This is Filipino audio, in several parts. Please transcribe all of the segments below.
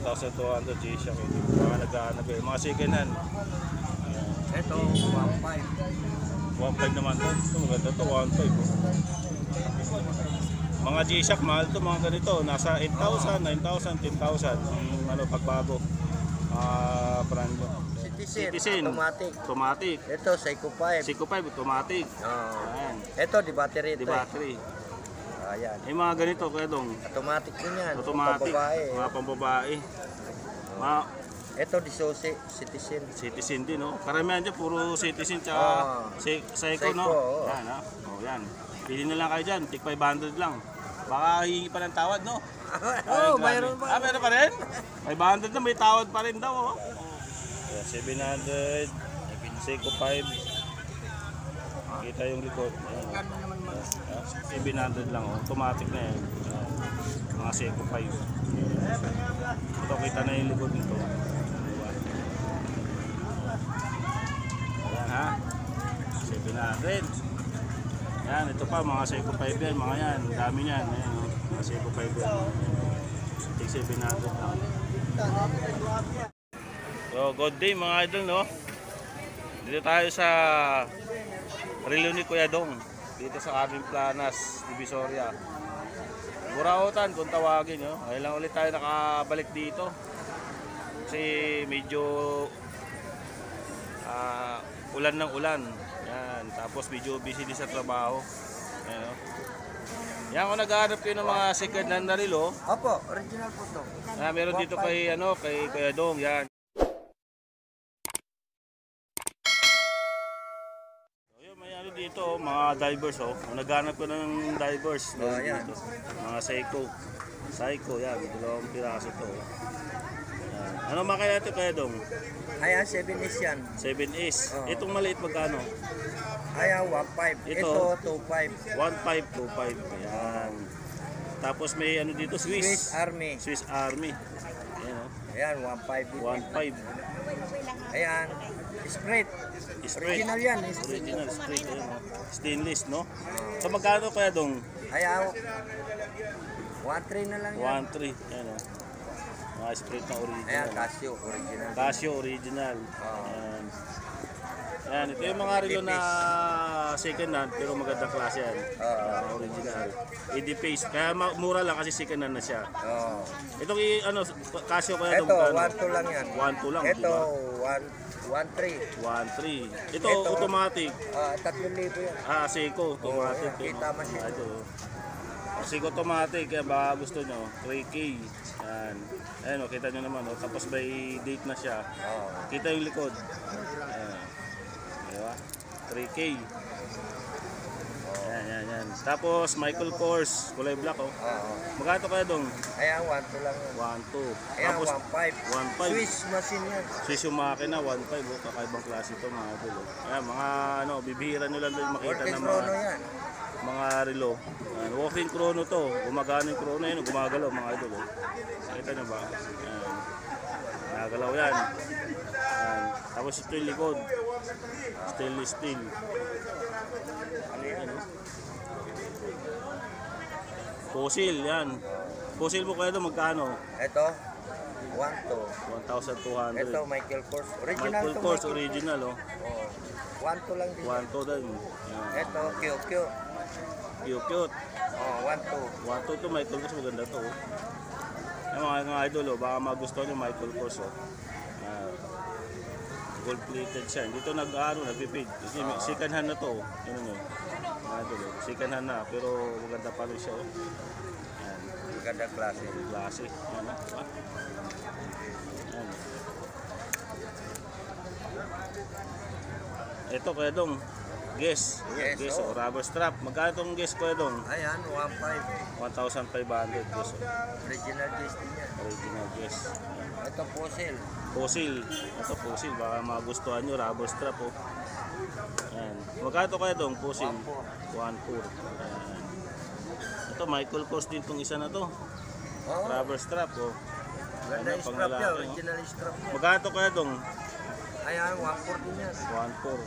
1,200 G-Shock. Mga naghahanap eh. Mga second hand. Ito, 1.5. 1.5 naman to. Ito maganda to, 1.5. Mga G-Shock, mahal to mga ganito. Nasa 8,000, 9,000, 10,000. Ano, pagbago. Brand nyo. Citizen. Automatic. Ito, Seiko 5. Seiko 5, automatic. Ayan. Ito, di battery ito. Di battery. Ayan. Yung mga ganito, kaya dong. Automatic din yan. Automatic. Pambabae. Mga pambabae. Ito, Citizen. Citizen din, no? Karamihan dyan, puro Citizen tsaka Seiko, no? Yan, ha? O, yan. Pili na lang kayo dyan. Tig 500 lang. Baka hihingi pa ng tawad, no? Mayroon pa. Mayroon pa rin? 500 na, may tawad pa rin daw, oh. 700. Seiko 5. Kita yung likod. 700 lang, oh. Automatic na yan. Mga Seiko 5. Ito, kita na yung likod nito. Ayan, ha? 700. Yan, ito pa, mga Seiko 5 yan. Mga yan, dami yan. Ayan, oh. Mga Seiko 5 yan. Take 700 lang. So, good day mga idol, no? Dito tayo sa Relo ni Kuya Dong. Dito sa Carmen Planas, Divisoria. Burautan kung tawagin, no? Ngayon lang ulit tayo nakabalik dito. Kasi medyo ulan ng ulan. Yan, tapos medyo busy din sa trabaho. Ayan, no? Yan, kung naghahanap kayo ng mga second hand na relo. Opo, original po ito. Meron dito kay Kuya Dong, yan. Dito mga divers, oh. Naghanap ko ng divers, no? Dito. Mga Seiko yan, dalawang piraso to. Yan. Ano makina ito Kuya Dong? Ayan, 7S yan. 7S. Itong maliit magkano? Ayan, 1.5. Ito 2.5. 1.5, 2.5. Ayan. Tapos may ano dito, Swiss Army. Ayan, oh. Ayan, 1.5 dito. 1.5. Ayan, Sprite. Original yan. Original Sprite. Ayan, oh. Stainless, no? So magkano Kuya Dong? Ayan, 1.3 na lang yan. 1.3. Ayan, oh. Mga Sprite na original. Ayan, Casio original. Casio original. Ayan. Ayan, ito yung mga relo na second hand pero magandang klase yan. Original. ED-face. Kaya mura lang kasi second hand na siya. Itong Casio kaya ito, 1.2 lang yan. 1.2 lang, ito, diba? 1.3. 1.3. Ito, automatic. 3,000 yan. Seiko, automatic. Kita man siya. Seiko automatic, kaya baka gusto nyo, 3K. Ayan. Ayan, kita nyo naman. Tapos may date na siya. Kita yung likod. Ayan. Diba? 3K. Yan. Tapos Michael Kors, kulay black, oh. Magkano kaya Dong? Ayan, 1.2 lang yan. 1.2. Ayan, Tapos 1.5. Swiss machine yan. Swiss yung makina, 1.5, oh. Kakaibang klase ito mga idol, oh. Ayan, mga bibihira nyo lang doon makita ng mga relo. Ayan, walking chrono to. Gumagana yung chrono yun, gumagalaw mga idol, oh. Nakita nyo ba? Ayan. Nagalaw yan. Ayan. Tapos ito yung likod. Stainless steel. Ayan, oh. Fossil, yan. Fossil mo kaya ito magkano? Ito, 1.2. 1,200. Ito, Michael Kors. Original Michael Kors, original, oh. 1.2 lang din. 1.2 din. Ito, QQ. Cute. 1.2. 1.2 to Michael Kors, maganda to, oh. Yung mga idol, oh, baka magustuhan yung Michael Kors, oh. Gold plated siya. Dito nagpipid. Kasi second hand na to, oh. Yan, oh. Mga idol, oh. Second hand na, pero maganda pa rin siya, oh. Yan. Maganda klase. Klase. Yan, oh. Yan. Ito Kuya Dong, guess. Guess, oh. Rubber strap. Magkano itong guess Kuya Dong? Ayan, 1.5. 1,500 guess, oh. Original guess din yan. Original guess. Ito, Fossil. Ito Fossil, baka magustuhan nyo, rubber strap, oh. Ayan. Magkano ito Kuya Dong? Fossil. 1.4. Ayan. Ito Michael Kors din itong isa na to. Rubber strap, oh. Ganda yung strap niya, original strap. Magkano ito Kuya Dong? Ayan, 1.4 din yan. 1.4.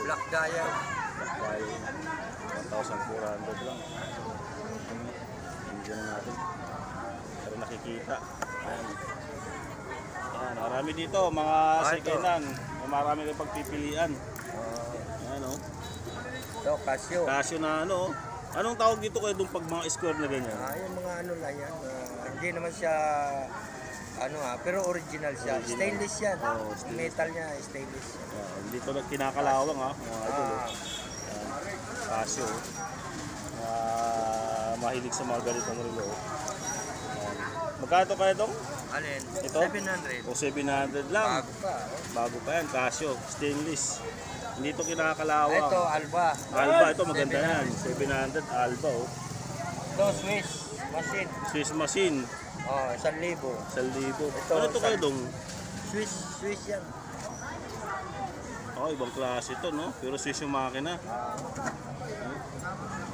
Black dial. Black dial. 1,400 lang. Hindi na natin. Pero nakikita makikita. Ayan. Ayan, marami dito, mga second-hand. Marami kayong pagpipilian. Ayan o. Ito, Casio. Casio na ano. Anong tawag dito kayo doon pag mga square na ganyan? Yung mga ano lang yan. Hindi naman siya, pero original siya. Original. Stainless yan. Oo, stainless. Metal niya, stainless. Dito na kinakalawang ha. Mga idol. Ayan. Casio. Mahilig sa mga ganitong relo. Ayan. Magkano kaya dong? Alin? Ito? 700. O 700 lang. Bago pa. Bago pa yan, Casio, stainless. Hindi ito kinakalawang. Ito, Alba. Alba, ito maganda yan. 700 Alba oh. Ito, Swiss machine. Swiss machine, 1,000. 1,000. Ano ito kayo dong? Swiss yan. Ibang klase ito no? Pero Swiss yung makina.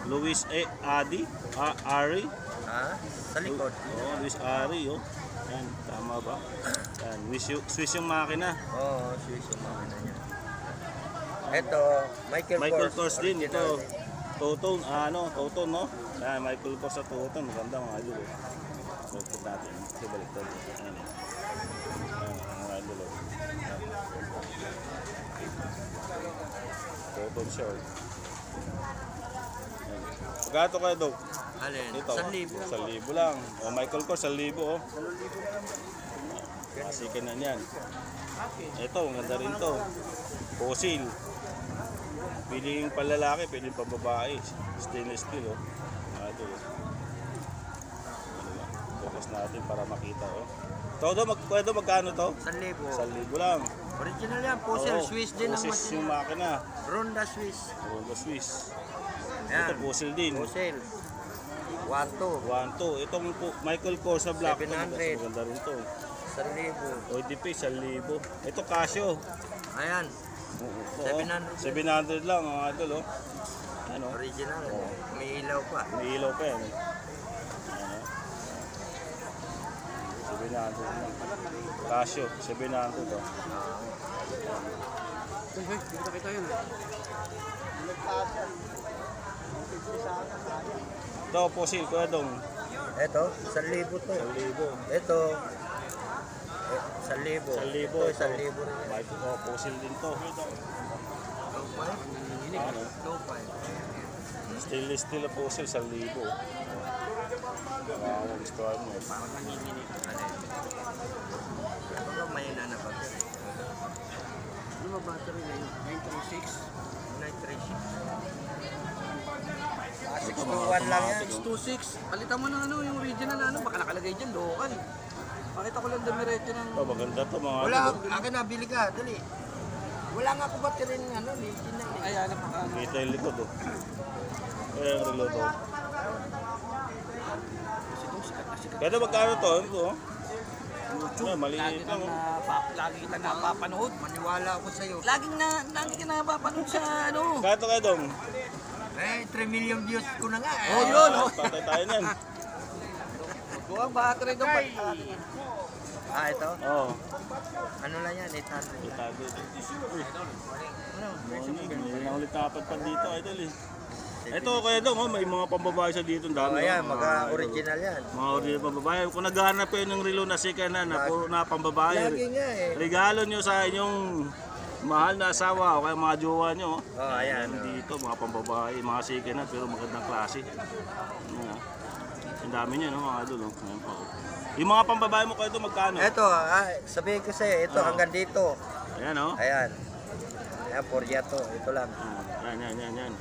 Luis Adi, Ari. Sa likod. Luis Ari oh. Yan, tama ba? Yan, Swiss yung makina. Swiss yung makina niya. Ito, Michael Kors din original. ito. Toton, Toton no? Yan, Michael Kors sa Toton, maganda mga idol. Balik natin. Kasi balik tayo. Ayan. Ayan, mga idol. Toton siya. Ayan. Pagkato kayo, Dok? Alin? Ito. 1,000. 1,000 lang. Michael Kors, 1,000 oh. Masikin na yan. Ito, maganda rin to. Fossil. Piling palalaki, piling pababae. Stainless steel oh. Ito oh. Focus natin para makita oh. Todo magkano to? 1,000. 1,000 lang. Original yan, Fossil. Oo, Swiss din ang Swiss yung makina. makina. Ronda Swiss. Honda Swiss. Yan. Ito Fossil din. Fossil. 1,200. 1,200. Itong Michael Kors na black. 700. Maganda rin to. 1,000. ODP 1,000. Ito Casio. Ayan. Oo, 700. 700 lang mga idol oh. Ano? Original. May ilaw pa. May ilaw pa yan. Ano? 700 lang. Casio, 700 oh. Ito, Fossil, kuya dong. Ito, 1,000 to. 1,000. Ito, 1,000. 1,000. Ito, 1,000 rin. Michael Kors, Fossil din to. Ano? Low five. Stainless steel na Fossil, 1,000. Gustuhan mo. Parang nanginginig. Baka may nanapag. Ano ba battery na yun? 936? 621 lang yan. 626. Palitan mo na yung original na baka nakalagay dyan, local. Pakita ko lang damiretso ng... Maganda to mga Wala, idol. akin na, bili ka, dali. Wala nga po battery ng original. Ayan, napaka... Kita yung likod oh. Ayan ang reload oh. Kaya magkano to? Ito oh. Maliit lang oh. Lagi kita napapanood. Maniwala ako sa'yo. Lagi ka napapanood sa ano. Kaya to kayo dong? 3 million views ko na nga. Oh, yun. Patay tayo niyan. Buwang battery doon. Ito? Oo. Ano lang yan? 800. Itago ito. May ulit tapat pa dito idol eh. Ito kaya dong, may mga pambabae sa dito. Dami, Ayan, oh, mga idol. original yan. Mga original pambabae. Kung naghahanap kayo ng relo na second hand na puro na pambabae, Lagi nga eh. regalo nyo sa inyong mahal na asawa o kaya mga jowa nyo. Ayan. Dito, mga pambabae, mga second hand pero magandang klase. Ayan. Ang dami nyo, no, mga idol. Oh. Ayan po. Yung mga pambabae mo kayo ito, magkano? Ito, sabihin ko sa'yo, ito hanggang dito. Ayan, oh. Ayan. Ayan, Poryato. Ito lang. Yan. Ayan, yan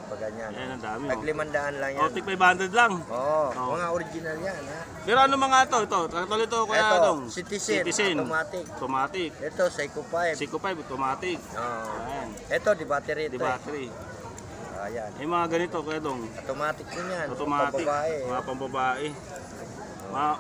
pa ganyan. Ayan, ang dami. Tag 500 lang yan. Oh, tig 500 lang. Oo, Oh. mga original yan. Ha? Pero ano mga ito? Katulad ito, kuya Ito, dong. Citizen, automatic. Automatic. Ito, Seiko 5. Seiko 5, automatic. Oo. Ayan. Ito, di battery ito. Di battery. Ayan. Yung mga ganito, kuya dong. Automatic din yan. Automatic. Pambabae. Mga pambabae. Mga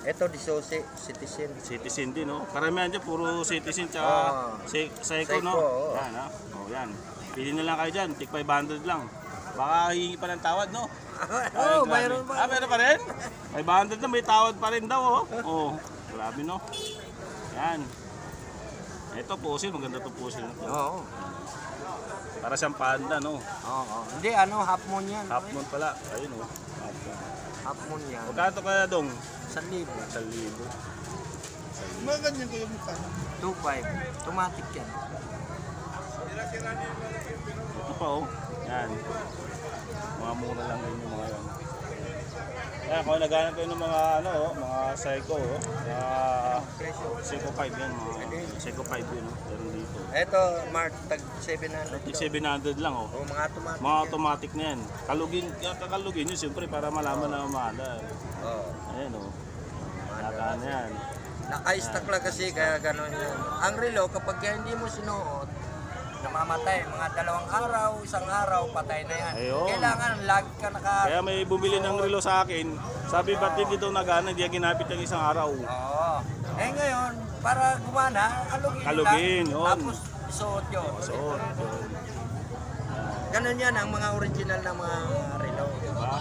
Ito, Disose, Citizen. citizen din, no? Karamihan dyan, puro citizen tsaka Seiko, Seiko, no? oo. Yan, ha? Oh, yan. Pili na lang kayo dyan, tig 500 lang. Baka hihingi pa ng tawad, no? Oo, mayroon pa. Meron pa rin? 500 na, may tawad pa rin daw, oh. Oh, grabe, no? Yan. Ito, Fossil, maganda to Fossil na to. Oo. Para siyang panda, no? Oo. Hindi, half moon yan. Half moon pala. Ayun, oh. Half moon. Half moon yan. Magkano kaya dong? 1,000. 1,000. Mga ganyan ko yung mukha. 2,500. Automatic yan. Ito pa oh. Yan. Mga mura lang din yung mga yan. Kaya kung naghanap kayo ng mga ano, mga Seiko, mga Seiko 5 yan, mga Seiko 5 yun, meron dito. Ito, Mark, tag 700. Tig 700 lang oh. O, mga automatic. Mga automatic na yan. Kalugin, kakalugin yun siyempre para malaman na umada. Oo. Ayan oh. Nagaan na yan. Naka-stock lang kasi, kaya gano'n yan. Ang relo, kapag hindi mo sinuot, namamatay. Mga 2 araw, 1 araw, patay na yan. Ayun. Kailangan, lagi ka naka... Kaya may bumili ng relo sa akin. Sabi ba't hindi daw nagana, hindi ginapit ng isang araw. Oo. Eh ngayon, para gumana, kalugin Kalugin, lang. yun. Tapos, isuot yun. So, Ganun yan ang mga original na mga relo.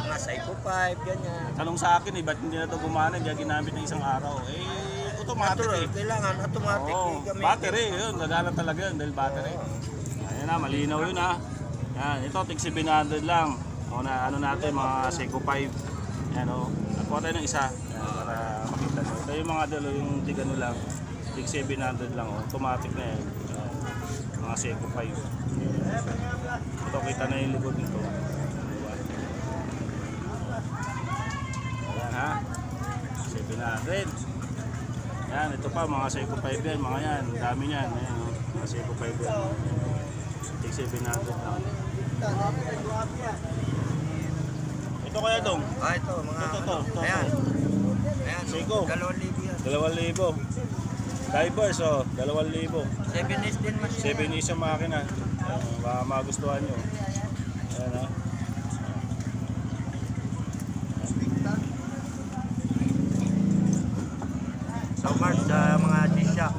Mga Seiko 5, ganyan. tanong sa akin ba't hindi na ito gumana, hindi ginamit ng isang araw. Automatic Natural, eh. kailangan automatic Oo, gamitin. battery, yun, gagana talaga yun dahil battery. Ayan na, malinaw yun ha. Yan, ito, tig 700 lang. O na, ano natin, mga Seiko 5. Yan o, nakuha tayo ng isa. Yan, para makita nyo. Ito yung mga dalo, yung tig ano lang, tig 700 lang o, automatic na yan. Yan, mga Seiko 5. Ito, kita na yung likod nito. Ayan ha, 700. Yan, ito pa, mga Seiko 5 yan, mga yan, dami yan. Ayan, oh, mga Seiko 5 yan. Tig 700 lang. Ito kaya dong? Ito, mga... Ito. Ayan. Ayan, Seiko. 2,000 yan. 2,000. Divers, oh, 2,000. 7S din machine. 7 isang makina. Ayan, baka magustuhan nyo. Ayan, ha. So, Mark, sa mga G-Shock.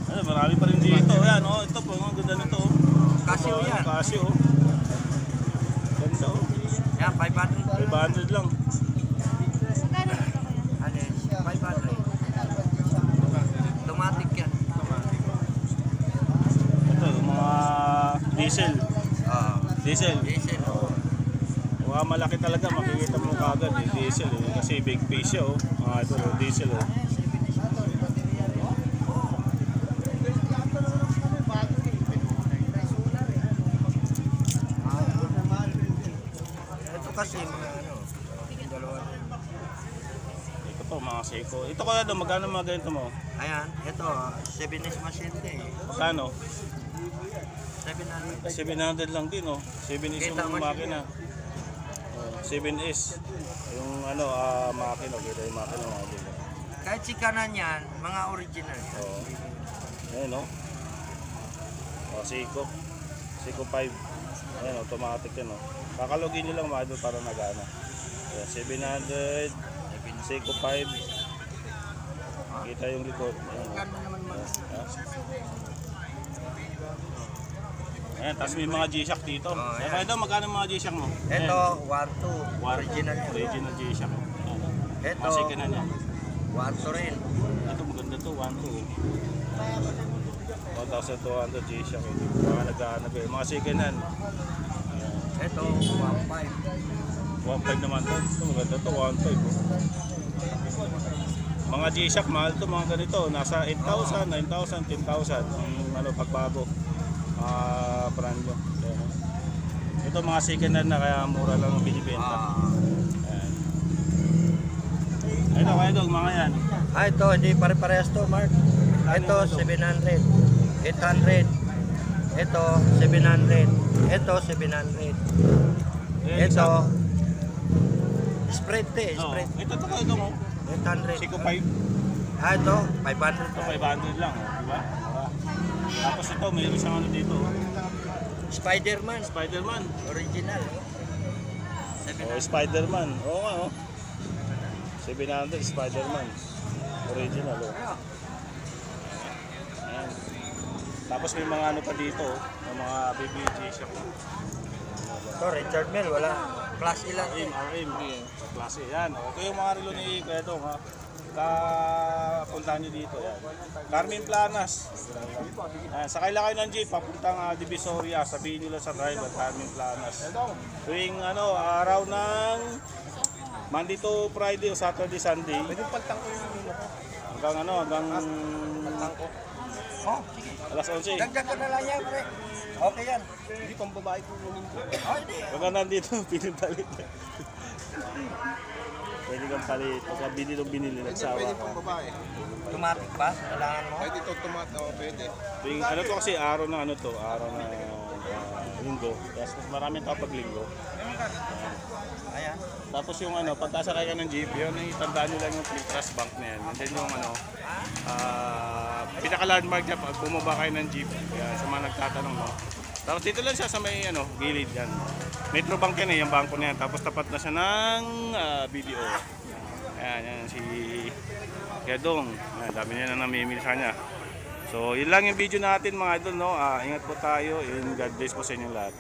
Ano, marami pa rin dito. Ayan, oh, ito po, ang ganda nito. Casio yan. Casio, oh. Ganda, oh. Yan, 500. 500 lang. Ano yun? 500. Automatic yan. Ito, yung mga diesel. Diesel. Diesel. Mga malaki talaga, makikita mo kagad eh, diesel eh. Kasi big piece siya oh. Ito, diesel oh. Ito kasi mga ano, dalawa. Ito po mga Seiko. Ito kaya daw, magkano mga ganito mo? Ayan, ito, 7S machine din. Magkano? 700. 700 lang din oh. 7S Kita yung mo makina. 7S. Yung ano, makina. Kita yung makina mga dito. Kahit si kanan yan, mga original. Oo. Ayan oh. Seiko. Seiko 5. Ayan, automatic yan oh. Kakalogin nyo lang mga idol para nagana. Ayan, 700. Seiko 5. Kita yung likod. Ayan, oh. Gano'n naman mga. Ayan, tapos may mga G-Shock dito. Oh, ayan. Kaya daw, magkano mga G-Shock mo? Ito, 1-2. Original yan. Original G-Shock. Ito, Kasi ka na niya. 1-2 rin. Ito maganda to, 1,200. 1,200 G-Shock. Mga naghahanap eh. Mga second hand. Ito, 1.5. 1,500 naman to. Ito maganda to, 1,500. Mga G-Shock, mahal to mga ganito. Nasa 8,000, 9,000, 10,000. Ang ano, pagbago. Brand nyo. Ito mga second hand na kaya mura lang ang binibenta. Ayan. Ito kaya dog, mga yan. Ito, hindi pare-parehas to, Mark. Ito, 700. 800. Ito, 700. Ito, 700. Ito, spread to eh, Oh, spread. ito to kayo mo. 800. Seiko 5. Ito, 500. Ito 500 lang, oh, di ba? Tapos ito, mayroon siyang ano dito. Spider-Man. Spider-Man. Original. Oh, Spider-Man. Oo nga, oh. 700 Spider-Man. Original, oh. Ayan. Tapos may mga ano pa dito, oh. May mga BBG shop. Ito, Richard Mille, wala. Class ilan. RM. Sa klase. Yan, oh. Ito yung mga relo ni Kuya Dong, ha. Kapuntahan nyo dito. Yan. Carmen Planas. Yan. Sakay lang kayo ng jeep, papuntang Divisoria. Sabihin nyo lang sa driver, Carmen Planas. Tuwing ano, araw ng Monday to Friday o Saturday, Sunday. Pwede paltang ko yung ulo ko. Hanggang ano, hanggang Paltang ko. Oh, sige. alas 11. Dagdag ko na lang yan, pre. Okay yan. Hindi pang babae ko kunin ko. Oh, hindi. Pagka nandito, pinipalit. Pwede kang palit. Pagka binili binili, nagsawa Pwede ka. pang babae. Automatic ba? Kailangan mo? Kahit ito tomato, pwede. Tuwing, ano to kasi araw na ano to, araw na linggo. Tapos mas maraming tao pag linggo. Ayan. Tapos yung ano, pagkasakay ka ng jeep, yun, itandaan nyo lang yung Flip Trust Bank na yan. And then yung ano, pinaka-landmark niya pag bumaba kayo ng jeep, yan, sa mga nagtatanong mo. Tapos dito lang siya sa may ano, gilid yan. Metro Bank yan yung bangko na yan. Tapos tapat na siya ng BDO. Ayan, yan si Kedong. Ayan, dami niya na namimili sa kanya. So, yun lang yung video natin mga idol, no? Ingat po tayo and God bless po sa inyo lahat.